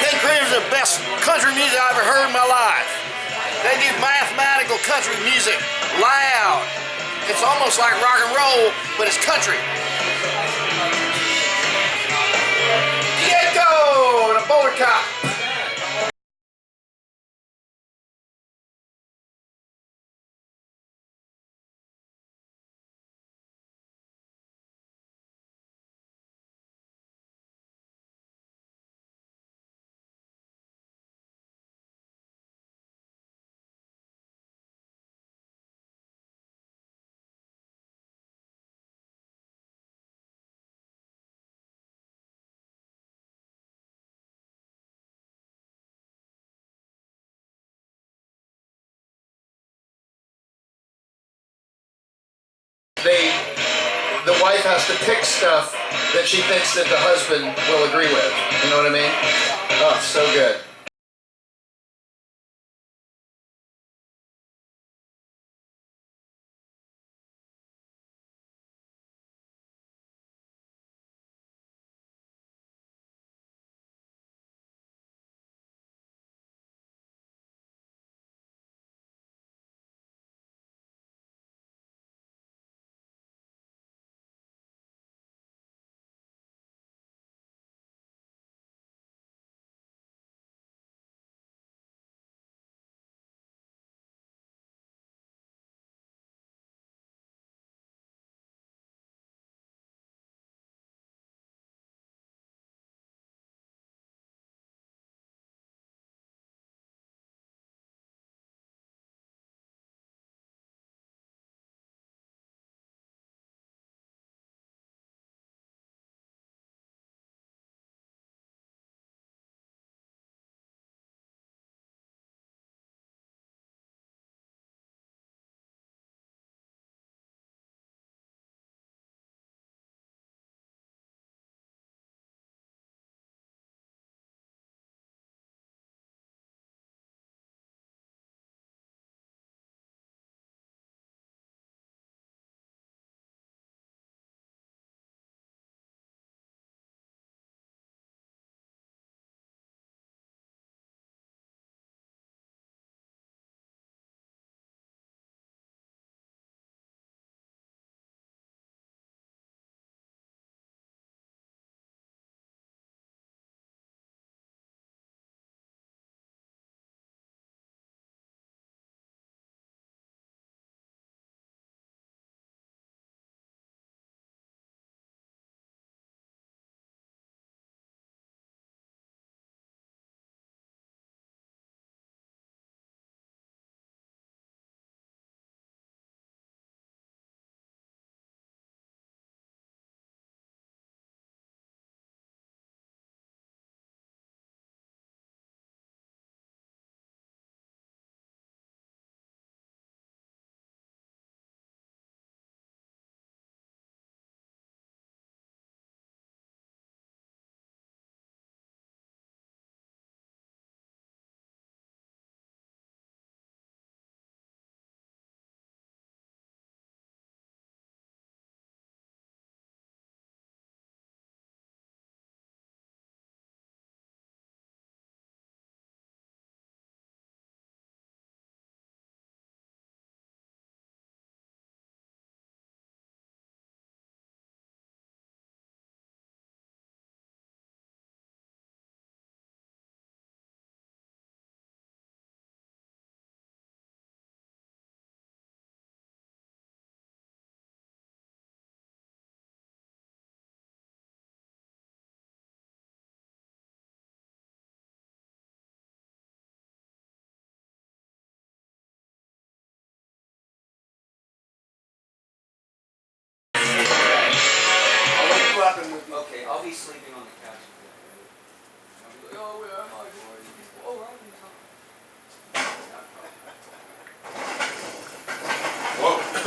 King Cream's the best country music I've ever heard in my life. They do mathematical country music, loud. It's almost like rock and roll, but it's country. Diego and a bowler cop. The wife has to pick stuff that she thinks that the husband will agree with. You know what I mean? Oh, so good.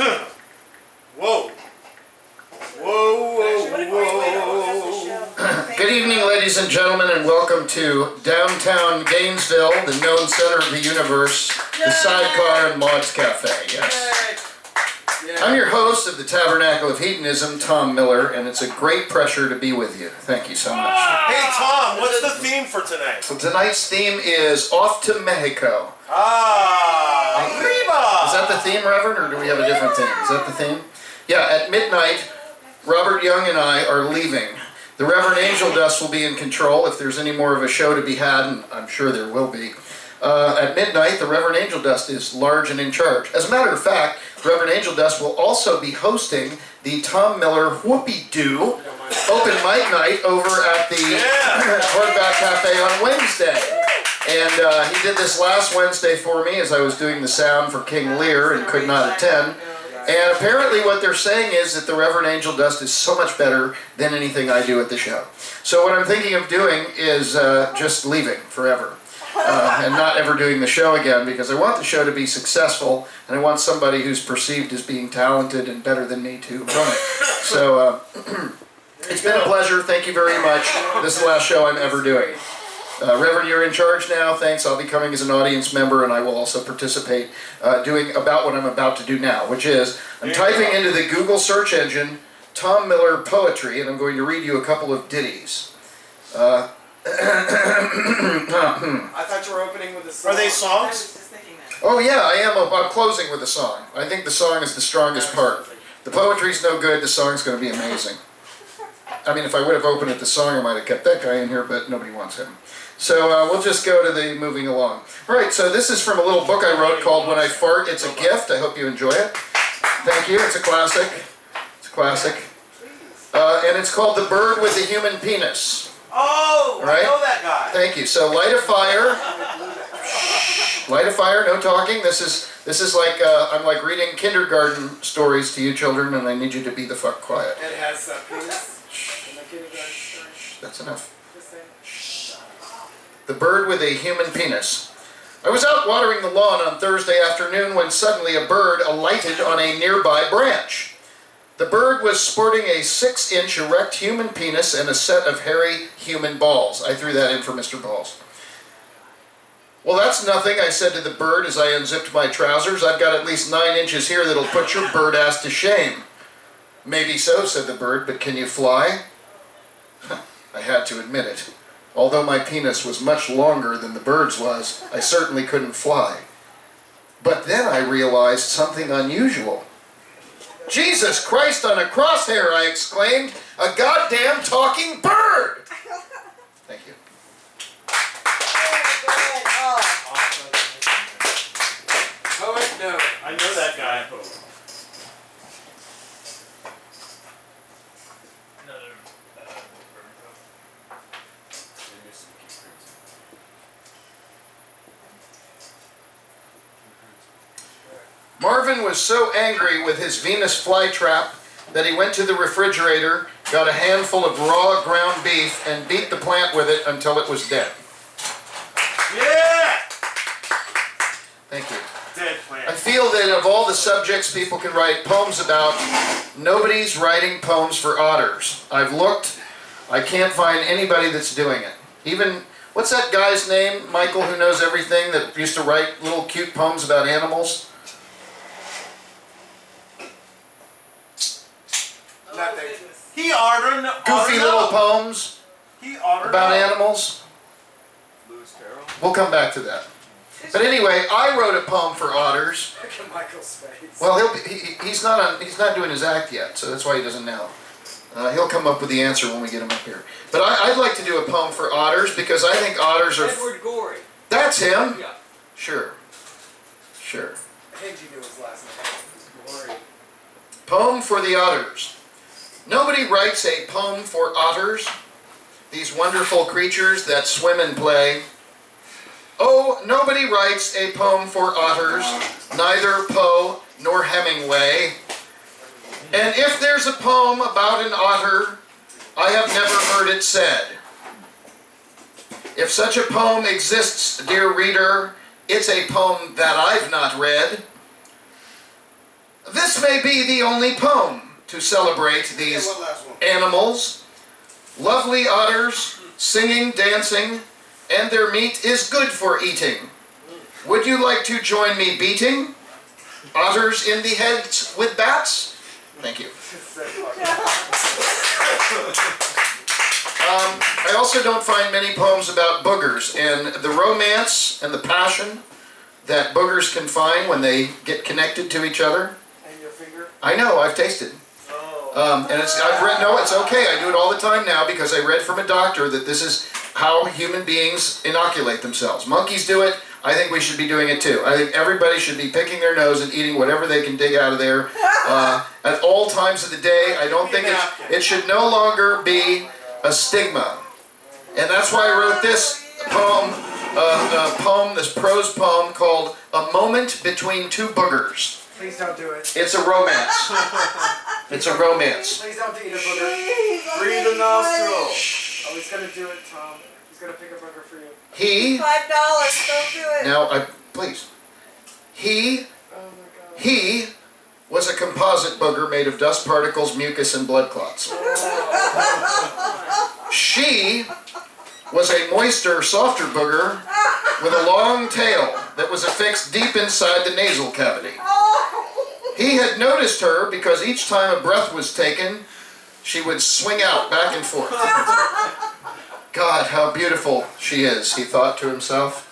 Whoa. Whoa, whoa, whoa. Good evening, ladies and gentlemen, and welcome to downtown Gainesville, the known center of the universe, the Sidecar and Maud's Cafe. Yes. I'm your host of the Tabernacle of Hedonism, Tom Miller, and it's a great pleasure to be with you. Thank you so much. Hey, Tom, what's the theme for tonight? So tonight's theme is Off to Mexico. Arriba! Is that the theme, Reverend, or do we have a different theme? Is that the theme? Yeah, at midnight, Robert Young and I are leaving. The Reverend Angel Dust will be in control if there's any more of a show to be had, and I'm sure there will be. At midnight, the Reverend Angel Dust is large and in charge. As a matter of fact, Reverend Angel Dust will also be hosting the Tom Miller Whoopie Doo open mic night over at the Hardback Cafe on Wednesday. And he did this last Wednesday for me as I was doing the sound for King Lear and could not attend. And apparently what they're saying is that the Reverend Angel Dust is so much better than anything I do at the show. So what I'm thinking of doing is just leaving forever. And not ever doing the show again, because I want the show to be successful, and I want somebody who's perceived as being talented and better than me to run it. So it's been a pleasure. Thank you very much. This is the last show I'm ever doing. Reverend, you're in charge now. Thanks. I'll be coming as an audience member, and I will also participate doing about what I'm about to do now, which is I'm typing into the Google search engine Tom Miller poetry, and I'm going to read you a couple of ditties. I thought you were opening with a song. Are they songs? Oh yeah, I am. I'm closing with a song. I think the song is the strongest part. The poetry's no good, the song's going to be amazing. I mean, if I would have opened it the song, I might have kept that guy in here, but nobody wants him. So we'll just go to the moving along. Right, so this is from a little book I wrote called When I Fart, It's a Gift. I hope you enjoy it. Thank you, it's a classic. It's a classic. And it's called The Bird with the Human Penis. Oh, Right? I know that guy. Thank you. So light a fire. Light a fire, no talking. This is like I'm like reading kindergarten stories to you children, and I need you to be the fuck quiet. It has a penis in the kindergarten story. That's enough. Just saying. The Bird with a Human Penis. I was out watering the lawn on Thursday afternoon when suddenly a bird alighted on a nearby branch. The bird was sporting a 6-inch erect human penis and a set of hairy human balls. I threw that in for Mr. Balls. Well, that's nothing, I said to the bird as I unzipped my trousers. I've got at least 9 inches here that'll put your bird ass to shame. Maybe so, said the bird, but can you fly? I had to admit it. Although my penis was much longer than the bird's was, I certainly couldn't fly. But then I realized something unusual. Jesus Christ on a crosshair, I exclaimed. A goddamn talking bird! Thank you. Poet, no. I know that guy. Marvin was so angry with his Venus flytrap that he went to the refrigerator, got a handful of raw ground beef, and beat the plant with it until it was dead. Yeah! Thank you. Dead I plant. feel that of all the subjects people can write poems about, nobody's writing poems for otters. I've looked, I can't find anybody that's doing it. Even, what's that guy's name, Michael, who knows everything, that used to write little cute poems about animals? Nothing. He oughta know. Goofy little poems He oughta about know. animals. Lewis Carroll. We'll come back to that. But anyway, I wrote a poem for otters. Look at Michael's face. Well, he's not doing his act yet, so that's why he doesn't know. He'll come up with the answer when we get him up here. But I'd like to do a poem for otters because I think otters are. Edward Gorey. That's him. Yeah. Sure. Sure. I think you knew his last name. Gorey. Poem for the otters. Nobody writes a poem for otters, these wonderful creatures that swim and play. Oh, nobody writes a poem for otters, neither Poe nor Hemingway. And if there's a poem about an otter, I have never heard it said. If such a poem exists, dear reader, it's a poem that I've not read. This This may be the only poem to celebrate these one last one. animals. Lovely otters, singing, dancing, and their meat is good for eating. Would you like to join me beating otters in the heads with bats? Thank you. I also don't find many poems about boogers, and the romance and the passion that boogers can find when they get connected to each other. And your finger? I know, I've tasted. And I've read, no, it's okay. I do it all the time now because I read from a doctor that this is how human beings inoculate themselves. Monkeys do it. I think we should be doing it too. I think everybody should be picking their nose and eating whatever they can dig out of there at all times of the day. I don't think it should no longer be a stigma. And that's why I wrote this poem, this prose poem called A Moment Between Two Boogers. Please don't do it. It's a romance. It's a romance. Please don't eat a booger. Free the nostril. Oh, he's gonna do it, Tom. He's gonna pick a booger for you. He, $5, don't do it. now, please. He Oh my god. He was a composite booger made of dust particles, mucus, and blood clots. She was a moister, softer booger with a long tail that was affixed deep inside the nasal cavity. He had noticed her because each time a breath was taken, she would swing out back and forth. God, how beautiful she is, he thought to himself.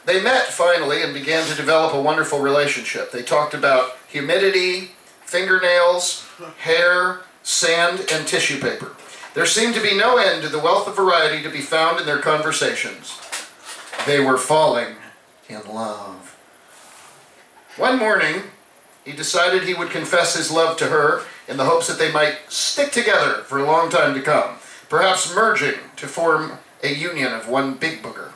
They met finally and began to develop a wonderful relationship. They talked about humidity, fingernails, hair, sand, and tissue paper. There seemed to be no end to the wealth of variety to be found in their conversations. They were falling in love. One morning, he decided he would confess his love to her in the hopes that they might stick together for a long time to come, perhaps merging to form a union of one big booger.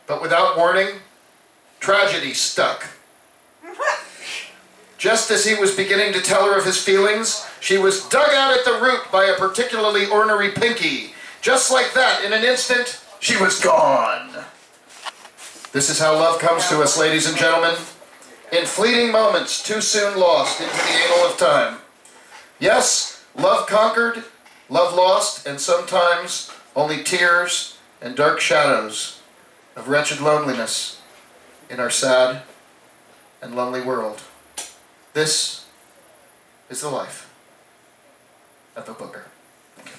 But without warning, tragedy struck. Just as he was beginning to tell her of his feelings, she was dug out at the root by a particularly ornery pinky. Just like that, in an instant, she was gone. This is how love comes to us, ladies and gentlemen. In fleeting moments, too soon lost into the anal of time. Yes, love conquered, love lost, and sometimes only tears and dark shadows of wretched loneliness in our sad and lonely world. This is the life of a booger. Thank you.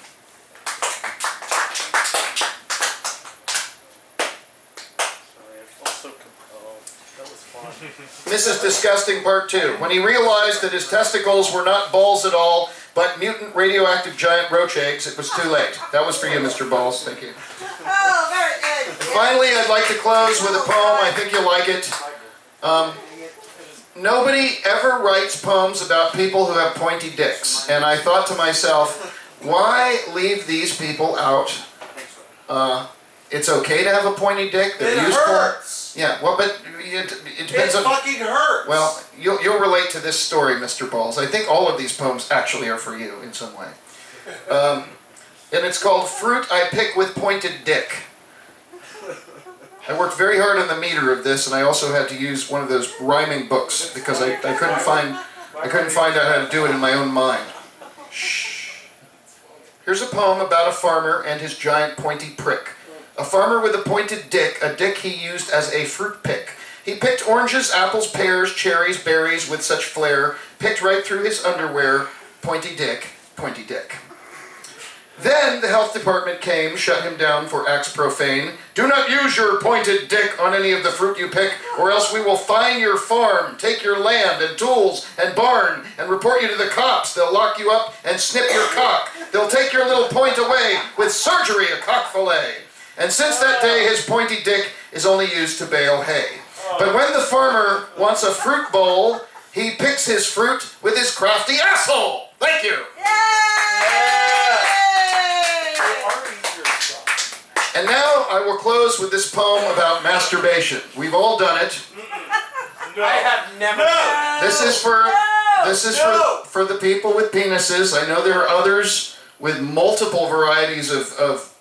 Sorry, I felt so compelled. That was fun. This is Disgusting Part 2. When he realized that his testicles were not balls at all, but mutant radioactive giant roach eggs, it was too late. That was for you, Mr. Balls. Thank you. Oh, very good. Finally, I'd like to close with a poem. I think you'll like it. Nobody ever writes poems about people who have pointy dicks. And I thought to myself, why leave these people out? It's okay to have a pointy dick. They're It useful. hurts. Yeah, well, but it It depends on... fucking hurts. Well, you'll relate to this story, Mr. Balls. I think all of these poems actually are for you in some way. And it's called Fruit I Pick with Pointed Dick. I worked very hard on the meter of this, and I also had to use one of those rhyming books because I couldn't find out how to do it in my own mind. Shh. Here's a poem about a farmer and his giant pointy prick. A farmer with a pointed dick, a dick he used as a fruit pick. He picked oranges, apples, pears, cherries, berries with such flair, picked right through his underwear, pointy dick, pointy dick. Then the health department came, shut him down for acts profane. Do not use your pointed dick on any of the fruit you pick, or else we will fine your farm, take your land and tools and barn, and report you to the cops. They'll lock you up and snip your cock. They'll take your little point away with surgery, a cock fillet. And since that day, his pointy dick is only used to bale hay. But when the farmer wants a fruit bowl, he picks his fruit with his crafty asshole. Thank you. And now I will close with this poem about masturbation. We've all done it. No. I have never. No. This is for the people with penises. I know there are others with multiple varieties of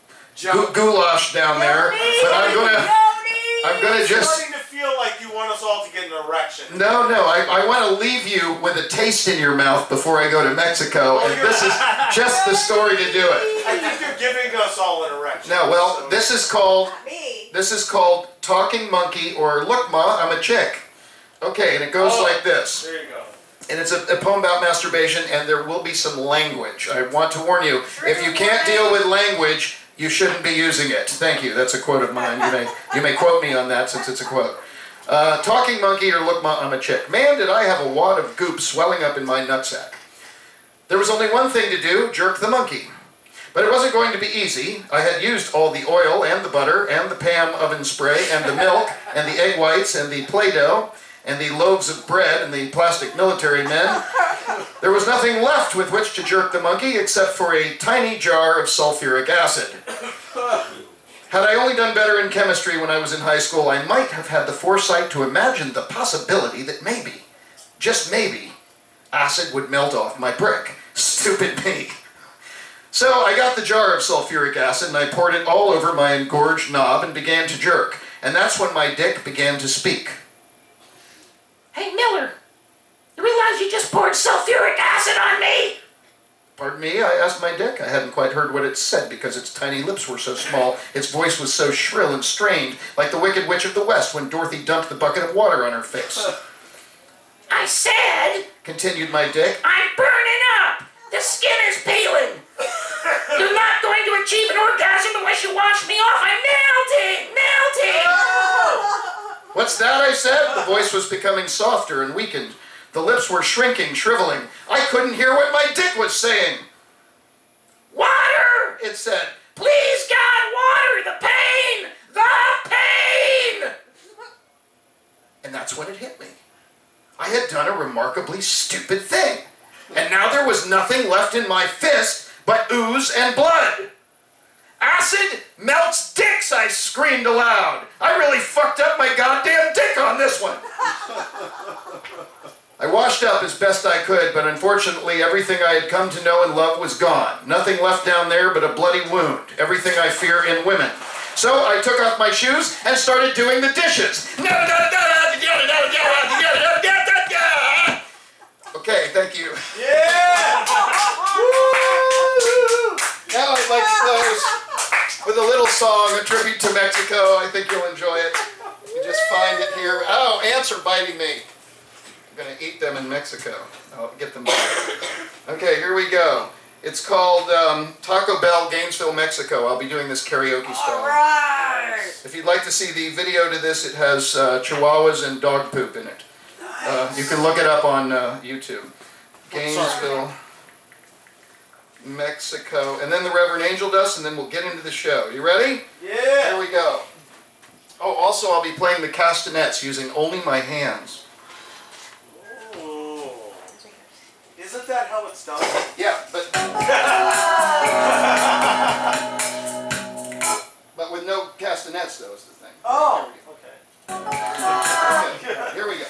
goulash down there, but I'm gonna It's just. starting to feel like you want to us all to get an erection. No, I want to leave you with a taste in your mouth before I go to Mexico, and this is just the story to do it. I think you're giving us all an erection. No, well, so. this is called Me. Talking Monkey, or Look Ma, I'm a Chick. Okay, and it goes like this. There you go. And it's a poem about masturbation, and there will be some language. I want to warn you, if you can't deal with language, you shouldn't be using it. Thank you, that's a quote of mine. You may quote me on that since it's a quote. Talking Monkey, or Look Ma, I'm a Chick. Man, did I have a wad of goop swelling up in my nutsack. There was only one thing to do, jerk the monkey. But it wasn't going to be easy. I had used all the oil and the butter and the Pam oven spray and the milk and the egg whites and the Play-Doh and the loaves of bread and the plastic military men. There was nothing left with which to jerk the monkey except for a tiny jar of sulfuric acid. Had I only done better in chemistry when I was in high school, I might have had the foresight to imagine the possibility that maybe, just maybe, acid would melt off my brick. Stupid me. So I got the jar of sulfuric acid and I poured it all over my engorged knob and began to jerk. And that's when my dick began to speak. Hey, Miller, you realize you just poured sulfuric acid on me? Pardon me, I asked my dick. I hadn't quite heard what it said because its tiny lips were so small, its voice was so shrill and strained, like the Wicked Witch of the West when Dorothy dumped the bucket of water on her face. I said, Continued my dick. I'm burning up. The skin is peeling. You're not going to achieve an orgasm unless you wash me off. I'm melting, melting. What's that, I said? The voice was becoming softer and weakened. The lips were shrinking, shriveling. I couldn't hear what my dick was saying. Water! It said, Please, God, water! The pain! The pain! and that's when it hit me. I had done a remarkably stupid thing. And now there was nothing left in my fist but ooze and blood. Acid melts dicks, I screamed aloud. I really fucked up my goddamn dick on this one. I washed up as best I could, but unfortunately everything I had come to know and love was gone. Nothing left down there but a bloody wound. Everything I fear in women. So I took off my shoes and started doing the dishes. Okay, thank you. Yeah! Now I'd like to close with a little song, a tribute to Mexico. I think you'll enjoy it. You just find it here. Oh, ants are biting me. I'm going to eat them in Mexico. I'll get them back. Okay, here we go. It's called Taco Bell, Gainesville, Mexico. I'll be doing this karaoke style. Alright. If you'd like to see the video to this, it has chihuahuas and dog poop in it. You can look it up on YouTube. Gainesville, Mexico. And then the Reverend Angel Dust, and then we'll get into the show. You ready? Yeah! Here we go. Oh, also I'll be playing the castanets using only my hands. Ooh. Isn't that how it's done? Yeah, but... but with no castanets, though, is the thing. Oh! Okay. Okay, here we go.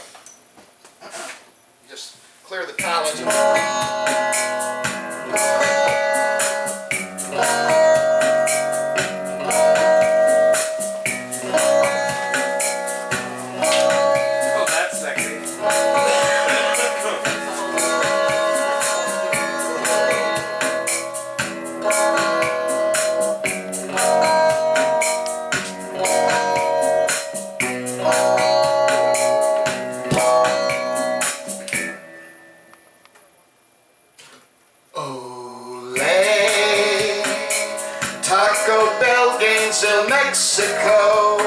Just clear the palate. Oh, that's sexy. Olé, Taco Bell, Gainesville, Mexico.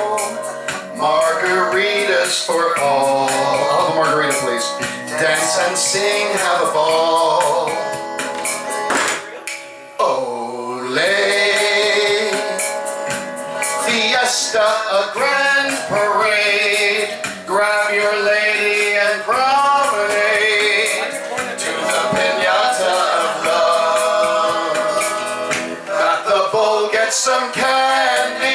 Margaritas for all. I'll have a margarita, please. Dance and sing, have a ball. Olé, fiesta, a grand parade. Grab your lady and promenade to the piñata of love. Got the bowl, get some candy,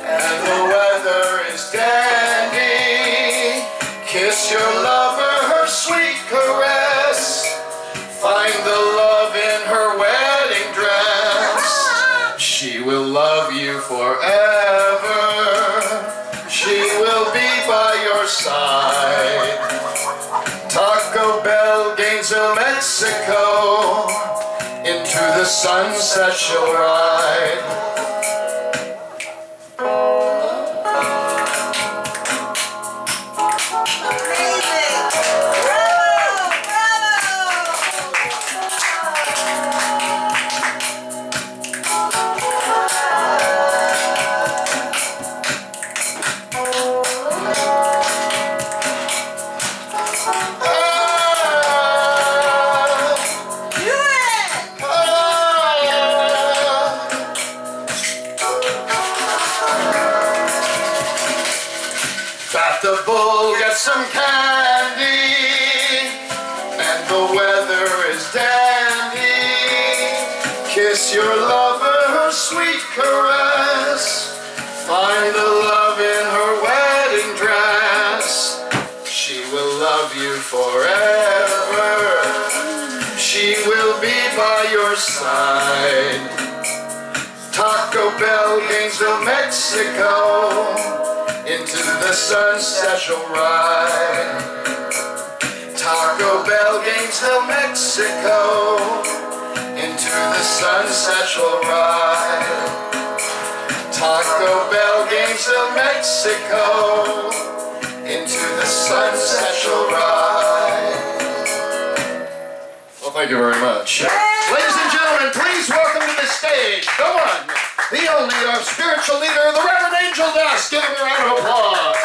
and the weather is dandy. Kiss your lover, her sweet caress. side. Taco Bell, Gainesville, Mexico. Into the sunset she'll ride. Amazing. Bravo! Do it! Fat the Bull, get some candy, and the weather is dandy. Kiss your lover, her sweet caress. Find the love in her wedding dress. She will love you forever. She will be by your side. Taco Bell, Gainesville, Mexico. Into the sunset she'll ride. Taco Bell, Gainesville, Mexico. Into the sunset she'll ride. Taco Bell, Gainesville, Mexico. Into the sunset she'll ride. Well, thank you very much. Ladies and gentlemen, please welcome to the stage the one, the only, our spiritual leader, the Reverend Angel Dust. Give him a round of applause.